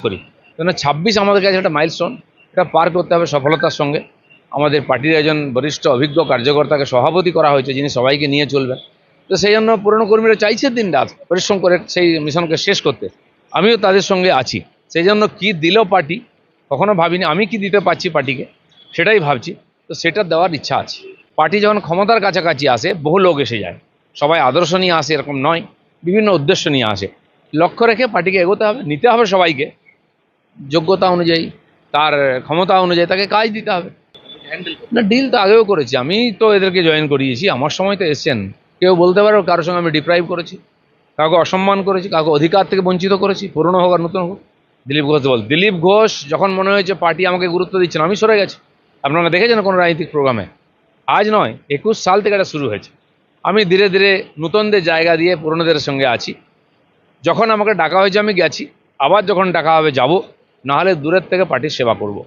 করি। কেন 26 আমাদের কাছে একটা মাইলস্টোন, এটা পার করতে হবে সফলতার সঙ্গে। আমাদের পার্টির একজন বরিষ্ঠ অভিজ্ঞ কার্যকর্তাকে সভাপতি করা হয়েছে, যিনি সবাইকে নিয়ে চলবেন। তো সেই জন্য পুরনো কর্মীরা চাইছে দিন রাত পরিশ্রম করে সেই মিশনকে শেষ করতে। আমিও তাদের সঙ্গে আছি। সেই জন্য কী দিল পার্টি কখনো ভাবিনি, আমি কি দিতে পারছি পার্টিকে সেটাই ভাবছি। তো সেটা দেওয়ার ইচ্ছা আছে। পার্টি যখন ক্ষমতার কাছাকাছি আসে বহু লোক এসে যায়, সবাই আদর্শ নিয়ে আসে এরকম নয়, বিভিন্ন উদ্দেশ্য নিয়ে আসে। লক্ষ্য রেখে পার্টিকে এগোতে হবে, নিতে হবে সবাইকে যোগ্যতা অনুযায়ী, তার ক্ষমতা অনুযায়ী তাকে কাজ দিতে হবে। না, ডিল তো আগেও করেছি, আমি তো এদেরকে জয়েন করিয়েছি, আমার সময় তো এসছেন। কেউ বলতে পারো কারোর সঙ্গে আমি ডিপ্রাইভ করেছি, কাউকে অসম্মান করেছি, কাউকে অধিকার থেকে বঞ্চিত করেছি, পুরনো হোক আর নতুন হোক। দিলীপ ঘোষ বল, দিলীপ ঘোষ যখন মনে হয়েছে পার্টি আমাকে গুরুত্ব দিচ্ছে না, আমি সরে গেছি। আপনারা দেখেছেন কোনো রাজনৈতিক প্রোগ্রামে? আজ নয়, 21 সাল থেকে এটা শুরু হয়েছে। আমি ধীরে ধীরে নতুনদের জায়গা দিয়ে পুরনোদের সঙ্গে আছি। যখন আমাকে ডাকা হয়েছে আমি গেছি, আবার যখন ডাকা হবে যাব, নাহলে দূরের থেকে পার্টির সেবা করব।